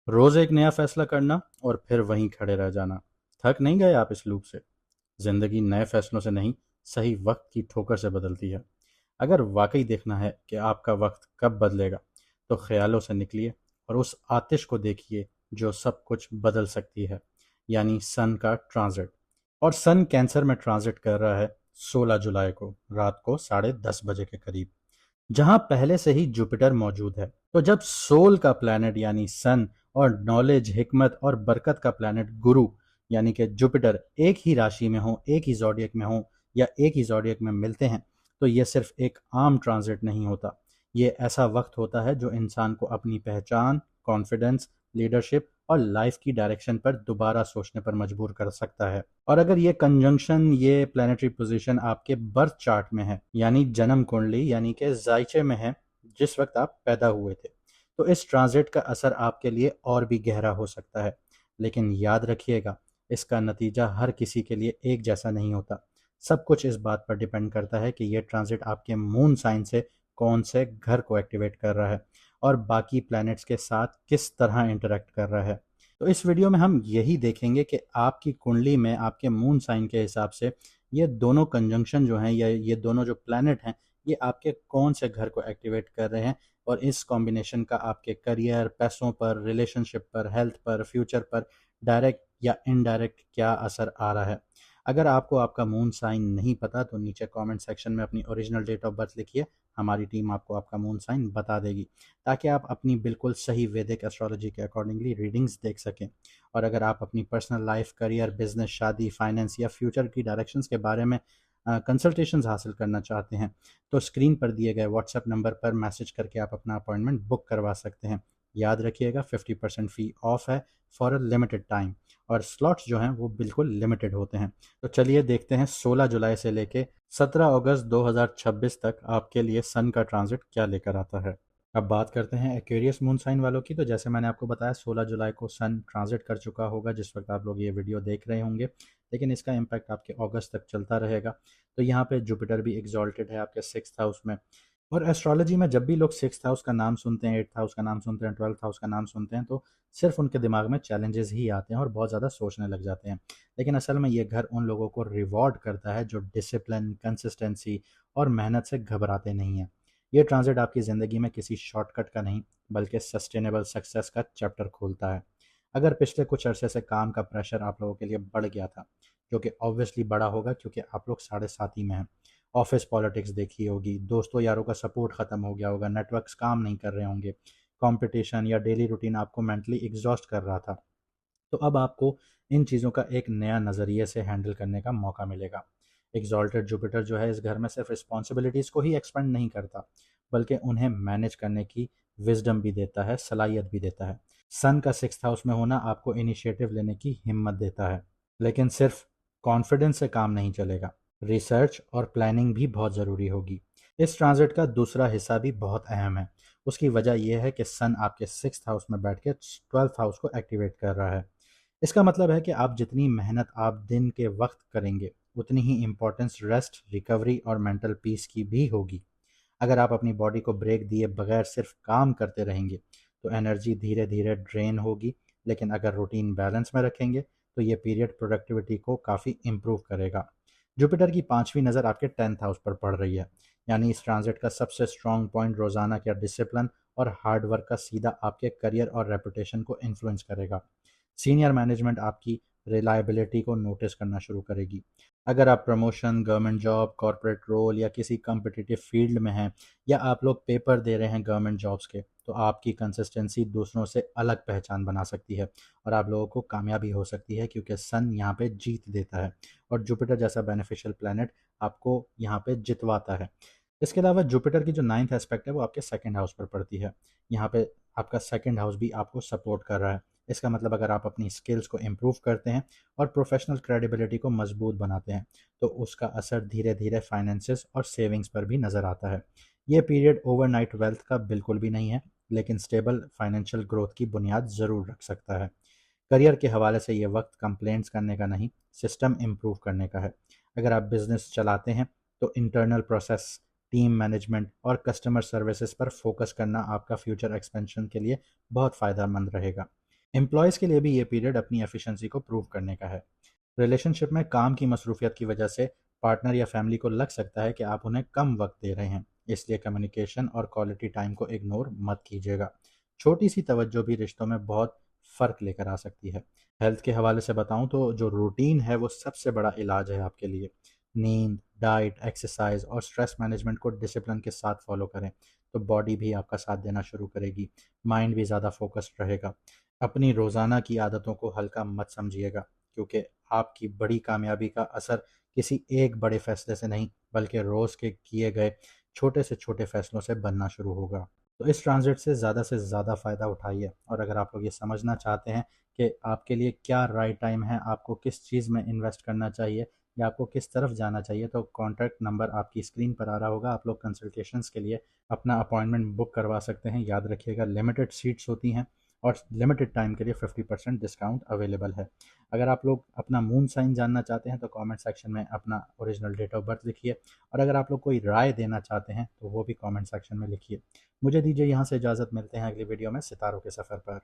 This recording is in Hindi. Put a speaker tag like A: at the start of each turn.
A: रोज एक नया फैसला करना और फिर वहीं खड़े रह जाना। थक नहीं गए आप इस लूप से? जिंदगी नए फैसलों से नहीं, सही वक्त की ठोकर से बदलती है। अगर वाकई देखना है कि आपका वक्त कब बदलेगा, तो ख्यालों से निकलिए और उस आतिश को देखिए जो सब कुछ बदल सकती है, यानी सन का ट्रांजिट। और सन कैंसर में ट्रांजिट कर रहा है 16 जुलाई को रात को 10:30 बजे के करीब, जहां पहले से ही जुपिटर मौजूद है। तो जब सोल का प्लैनेट यानी सन और नॉलेज, हिकमत और बरकत का प्लैनेट गुरु यानी कि जुपिटर एक ही राशि में हो, एक ही जॉडियक में हो या एक ही जॉडियक में मिलते हैं, तो ये सिर्फ एक आम ट्रांजिट नहीं होता। ये ऐसा वक्त होता है जो इंसान को अपनी पहचान, कॉन्फिडेंस, लीडरशिप और लाइफ की डायरेक्शन पर दोबारा सोचने पर मजबूर कर सकता है। और अगर ये कंजंक्शन, ये प्लानिटरी पोजीशन आपके बर्थ चार्ट में है, यानी जन्म कुंडली यानी कि जायचे में है, जिस वक्त आप पैदा हुए थे, तो इस ट्रांजिट का असर आपके लिए और भी गहरा हो सकता है। लेकिन याद रखिएगा, इसका नतीजा हर किसी के लिए एक जैसा नहीं होता। सब कुछ इस बात पर डिपेंड करता है कि यह ट्रांजिट आपके मून साइन से कौन से घर को एक्टिवेट कर रहा है और बाकी प्लैनेट्स के साथ किस तरह इंटरेक्ट कर रहा है। तो इस वीडियो में हम यही देखेंगे कि आपकी कुंडली में आपके मून साइन के हिसाब से ये दोनों कंजंक्शन जो हैं या ये दोनों जो प्लैनेट हैं, ये आपके कौन से घर को एक्टिवेट कर रहे हैं और इस कॉम्बिनेशन का आपके करियर, पैसों पर, रिलेशनशिप पर, हेल्थ पर, फ्यूचर पर डायरेक्ट या इनडायरेक्ट क्या असर आ रहा है। अगर आपको आपका मून साइन नहीं पता तो नीचे कमेंट सेक्शन में अपनी ओरिजिनल डेट ऑफ बर्थ लिखिए। हमारी टीम आपको आपका मून साइन बता देगी, ताकि आप अपनी बिल्कुल सही वैदिक एस्ट्रोलॉजी के अकॉर्डिंगली रीडिंग्स देख सकें। और अगर आप अपनी पर्सनल लाइफ, करियर, बिजनेस, शादी, फाइनेंस या फ्यूचर की डायरेक्शंस के बारे में कंसल्टेशंस हासिल करना चाहते हैं, तो स्क्रीन पर दिए गए व्हाट्सएप नंबर पर मैसेज करके आप अपना अपॉइंटमेंट बुक करवा सकते हैं। याद रखिएगा, 50% फ़ी ऑफ है फॉर अ लिमिटेड टाइम, और स्लॉट्स जो हैं वो बिल्कुल लिमिटेड होते हैं। तो चलिए देखते हैं 16 जुलाई से लेके 17 अगस्त 2026 तक आपके लिए सन का ट्रांजिट क्या लेकर आता है। अब बात करते हैं एक्वेरियस मून साइन वालों की। तो जैसे मैंने आपको बताया, 16 जुलाई को सन ट्रांजिट कर चुका होगा जिस वक्त आप लोग ये वीडियो देख रहे होंगे, लेकिन इसका इम्पैक्ट आपके अगस्त तक चलता रहेगा। तो यहाँ पे जुपिटर भी एग्जॉल्टेड है आपके 6th हाउस में। और एस्ट्रोलॉजी में जब भी लोग 6th हाउस का नाम सुनते हैं, 8th हाउस का नाम सुनते हैं, 12th हाउस का नाम सुनते हैं, तो सिर्फ उनके दिमाग में चैलेंजेस ही आते हैं और बहुत ज़्यादा सोचने लग जाते हैं। लेकिन असल में ये घर उन लोगों को रिवॉर्ड करता है जो डिसिप्लिन, कंसिस्टेंसी और मेहनत से घबराते नहीं हैं। ये ट्रांजिट आपकी ज़िंदगी में किसी शॉर्टकट का नहीं, बल्कि सस्टेनेबल सक्सेस का चैप्टर खोलता है। अगर पिछले कुछ अरसे से काम का प्रेशर आप लोगों के लिए बढ़ गया था, जो कि ऑब्वियसली बड़ा होगा क्योंकि आप लोग 7.5 में हैं, ऑफिस पॉलिटिक्स देखी होगी, दोस्तों यारों का सपोर्ट ख़त्म हो गया होगा, नेटवर्क्स काम नहीं कर रहे होंगे, कंपटीशन या डेली रूटीन आपको मेंटली एग्जॉस्ट कर रहा था, तो अब आपको इन चीज़ों का एक नया नज़रिए से हैंडल करने का मौका मिलेगा। एग्जॉल्टेड जुपिटर जो है इस घर में सिर्फ रिस्पॉन्सिबिलिटीज़ को ही एक्सपेंड नहीं करता, बल्कि उन्हें मैनेज करने की विजडम भी देता है, सलाहियत भी देता है। सन का 6th हाउस में होना आपको इनिशिएटिव लेने की हिम्मत देता है, लेकिन सिर्फ कॉन्फिडेंस से काम नहीं चलेगा। रिसर्च और प्लानिंग भी बहुत ज़रूरी होगी। इस ट्रांजिट का दूसरा हिस्सा भी बहुत अहम है। उसकी वजह यह है कि सन आपके 6th हाउस में बैठ के 12th हाउस को एक्टिवेट कर रहा है। इसका मतलब है कि आप जितनी मेहनत आप दिन के वक्त करेंगे, उतनी ही इम्पोर्टेंस रेस्ट, रिकवरी और मेंटल पीस की भी होगी। अगर आप अपनी बॉडी को ब्रेक दिए बगैर सिर्फ काम करते रहेंगे, तो एनर्जी धीरे धीरे ड्रेन होगी। लेकिन अगर रूटीन बैलेंस में रखेंगे, तो ये पीरियड प्रोडक्टिविटी को काफ़ी इम्प्रूव करेगा। जुपिटर की 5वीं नज़र आपके 10th हाउस पर पड़ रही है, यानी इस ट्रांजिट का सबसे स्ट्रॉन्ग पॉइंट रोज़ाना का डिसिप्लिन और हार्ड वर्क का सीधा आपके करियर और रेपुटेशन को इन्फ्लुएंस करेगा। सीनियर मैनेजमेंट आपकी रिलायबिलिटी को नोटिस करना शुरू करेगी। अगर आप promotion, government job, corporate role या किसी कम्पिटिटिव फील्ड में हैं, या आप लोग पेपर दे रहे हैं गवर्नमेंट जॉब्स के, तो आपकी कंसिस्टेंसी दूसरों से अलग पहचान बना सकती है और आप लोगों को कामयाबी हो सकती है, क्योंकि सन यहाँ पे जीत देता है और जुपिटर जैसा बेनिफिशियल प्लैनेट आपको यहाँ पे जितवाता है। इसके अलावा जुपिटर की जो 9th एस्पेक्ट है वो आपके 2nd हाउस पर पड़ती है। यहाँ पे आपका 2nd हाउस भी आपको सपोर्ट कर रहा है। इसका मतलब अगर आप अपनी स्किल्स को इम्प्रूव करते हैं और प्रोफेशनल क्रेडिबिलिटी को मजबूत बनाते हैं, तो उसका असर धीरे धीरे फाइनेंसेस और सेविंग्स पर भी नज़र आता है। ये पीरियड ओवरनाइट वेल्थ का बिल्कुल भी नहीं है, लेकिन स्टेबल फाइनेंशियल ग्रोथ की बुनियाद ज़रूर रख सकता है। करियर के हवाले से ये वक्त कंप्लेंट्स करने का नहीं, सिस्टम इम्प्रूव करने का है। अगर आप बिजनेस चलाते हैं, तो इंटरनल प्रोसेस, टीम मैनेजमेंट और कस्टमर सर्विसेज पर फोकस करना आपका फ्यूचर एक्सपेंशन के लिए बहुत फ़ायदेमंद रहेगा। एम्प्लॉयज़ के लिए भी ये पीरियड अपनी एफिशिएंसी को प्रूव करने का है। रिलेशनशिप में काम की मसरूफियत की वजह से पार्टनर या फैमिली को लग सकता है कि आप उन्हें कम वक्त दे रहे हैं, इसलिए कम्युनिकेशन और क्वालिटी टाइम को इग्नोर मत कीजिएगा। छोटी सी तवज्जो भी रिश्तों में बहुत फ़र्क लेकर आ सकती है। हेल्थ के हवाले से बताऊं तो जो रूटीन है वो सबसे बड़ा इलाज है आपके लिए। नींद, डाइट, एक्सरसाइज और स्ट्रेस मैनेजमेंट को डिसिप्लिन के साथ फॉलो करें तो बॉडी भी आपका साथ देना शुरू करेगी, माइंड भी ज़्यादा फोकस्ड रहेगा। अपनी रोज़ाना की आदतों को हल्का मत समझिएगा, क्योंकि आपकी बड़ी कामयाबी का असर किसी एक बड़े फैसले से नहीं बल्कि रोज़ के किए गए छोटे से छोटे फैसलों से बनना शुरू होगा। तो इस ट्रांजिट से ज़्यादा फ़ायदा उठाइए, और अगर आप लोग ये समझना चाहते हैं कि आपके लिए क्या राइट टाइम है, आपको किस चीज़ में इन्वेस्ट करना चाहिए या आपको किस तरफ जाना चाहिए, तो कॉन्टैक्ट नंबर आपकी स्क्रीन पर आ रहा होगा। आप लोग कंसल्टेशंस के लिए अपना अपॉइंटमेंट बुक करवा सकते हैं। याद रखिएगा, लिमिटेड सीट्स होती हैं और लिमिटेड टाइम के लिए 50% डिस्काउंट अवेलेबल है। अगर आप लोग अपना मून साइन जानना चाहते हैं तो कमेंट सेक्शन में अपना ओरिजिनल डेट ऑफ बर्थ लिखिए, और अगर आप लोग कोई राय देना चाहते हैं तो वो भी कमेंट सेक्शन में लिखिए। मुझे दीजिए यहाँ से इजाज़त, मिलते हैं अगली वीडियो में सितारों के सफ़र पर।